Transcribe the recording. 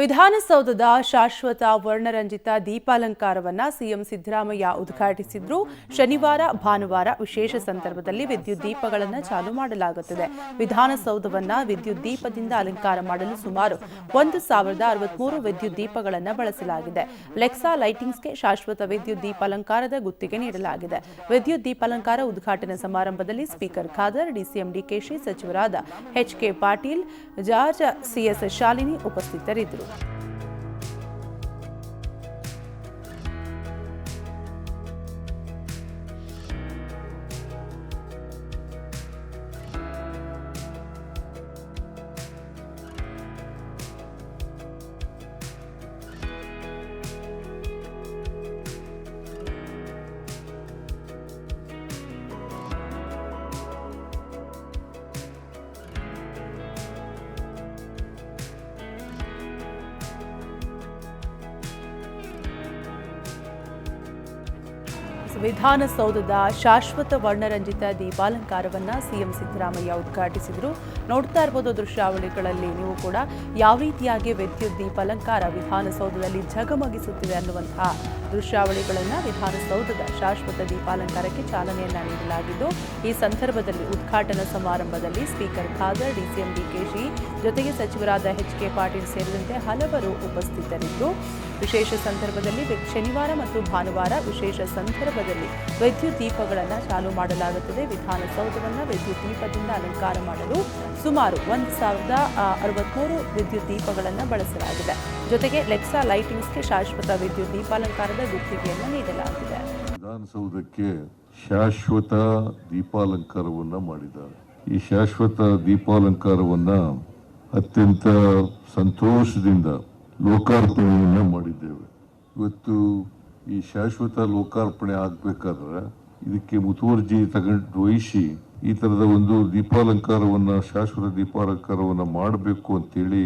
ವಿಧಾನಸೌಧದ ಶಾಶ್ವತ ವರ್ಣರಂಜಿತ ದೀಪಾಲಂಕಾರವನ್ನು ಸಿಎಂ ಸಿದ್ದರಾಮಯ್ಯ ಉದ್ಘಾಟಿಸಿದ್ರು. ಶನಿವಾರ ಭಾನುವಾರ ವಿಶೇಷ ಸಂದರ್ಭದಲ್ಲಿ ವಿದ್ಯುತ್ ದೀಪಗಳನ್ನು ಚಾಲೂ ಮಾಡಲಾಗುತ್ತದೆ. ವಿಧಾನಸೌಧವನ್ನು ವಿದ್ಯುತ್ ದೀಪದಿಂದ ಅಲಂಕಾರ ಮಾಡಲು ಸುಮಾರು 1063 ವಿದ್ಯುತ್ ದೀಪಗಳನ್ನು ಬಳಸಲಾಗಿದೆ. ಲೆಕ್ಸಾ ಲೈಟಿಂಗ್ಸ್ಗೆ ಶಾಶ್ವತ ವಿದ್ಯುತ್ ದೀಪಾಲಂಕಾರದ ಗುತ್ತಿಗೆ ನೀಡಲಾಗಿದೆ. ವಿದ್ಯುತ್ ದೀಪಾಲಂಕಾರ ಉದ್ಘಾಟನಾ ಸಮಾರಂಭದಲ್ಲಿ ಸ್ಪೀಕರ್ ಖಾದರ್, ಡಿಸಿಎಂ ಡಿಕೆಶಿ, ಸಚಿವರಾದ HK Patil, George, CS Shalini ಉಪಸ್ಥಿತರಿದ್ದರು. ವಿಧಾನಸೌಧದ ಶಾಶ್ವತ ವರ್ಣರಂಜಿತ ದೀಪಾಲಂಕಾರವನ್ನು ಸಿಎಂ ಸಿದ್ದರಾಮಯ್ಯ ಉದ್ಘಾಟಿಸಿದರು. ನೋಡ್ತಾ ಇರಬಹುದು ದೃಶ್ಯಾವಳಿಗಳಲ್ಲಿ ನೀವು ಕೂಡ ಯಾವ ರೀತಿಯಾಗಿ ವಿದ್ಯುತ್ ದೀಪಾಲಂಕಾರ ವಿಧಾನಸೌಧದಲ್ಲಿ ಝಗಮಗಿಸುತ್ತಿದೆ ಅನ್ನುವಂತಹ ದೃಶ್ಯಾವಳಿಗಳನ್ನು ವಿಧಾನಸೌಧದ ಶಾಶ್ವತ ದೀಪಾಲಂಕಾರಕ್ಕೆ ಚಾಲನೆಯನ್ನ ನೀಡಲಾಗಿದ್ದು, ಈ ಸಂದರ್ಭದಲ್ಲಿ ಉದ್ಘಾಟನಾ ಸಮಾರಂಭದಲ್ಲಿ ಸ್ಪೀಕರ್ ಖಾದರ್, ಡಿಸಿಎಂ ಡಿಕೆಶಿ ಜೊತೆಗೆ ಸಚಿವರಾದ ಎಚ್ಕೆ ಪಾಟೀಲ್ ಸೇರಿದಂತೆ ಹಲವರು ಉಪಸ್ಥಿತರಿದ್ದು, ವಿಶೇಷ ಸಂದರ್ಭದಲ್ಲಿ ಶನಿವಾರ ಮತ್ತು ಭಾನುವಾರ ವಿಶೇಷ ಸಂದರ್ಭದಲ್ಲಿ ವಿದ್ಯುತ್ ದೀಪಗಳನ್ನು ಚಾಲೂ ಮಾಡಲಾಗುತ್ತದೆ. ವಿಧಾನಸೌಧವನ್ನು ವಿದ್ಯುತ್ ದೀಪದಿಂದ ಅಲಂಕಾರ ಮಾಡಲು ಸುಮಾರು 1063 ವಿದ್ಯುತ್ ದೀಪಗಳನ್ನು ಬಳಸಲಾಗಿದೆ. ಜೊತೆಗೆ ಲೆಕ್ಸಾ ಲೈಟಿಂಗ್ಸ್ಗೆ ಶಾಶ್ವತ ವಿದ್ಯುತ್ ದೀಪಾಲಂಕಾರದ ಗುತ್ತಿಗೆಯನ್ನು ನೀಡಲಾಗಿದೆ. ವಿಧಾನಸೌಧಕ್ಕೆ ಶಾಶ್ವತ ದೀಪಾಲಂಕಾರವನ್ನ ಮಾಡಿದ್ದಾರೆ. ಈ ಶಾಶ್ವತ ದೀಪಾಲಂಕಾರವನ್ನ ಅತ್ಯಂತ ಸಂತೋಷದಿಂದ ಲೋಕಾರ್ಪಣೆಯನ್ನ ಮಾಡಿದ್ದೇವೆ. ಇವತ್ತು ಈ ಶಾಶ್ವತ ಲೋಕಾರ್ಪಣೆ ಆಗ್ಬೇಕಾದ್ರೆ ಇದಕ್ಕೆ ಮುತುವರ್ಜಿ ವಹಿಸಿ ಈ ತರದ ಒಂದು ದೀಪಾಲಂಕಾರವನ್ನ ಶಾಶ್ವತ ದೀಪಾಲಂಕಾರವನ್ನ ಮಾಡಬೇಕು ಅಂತೇಳಿ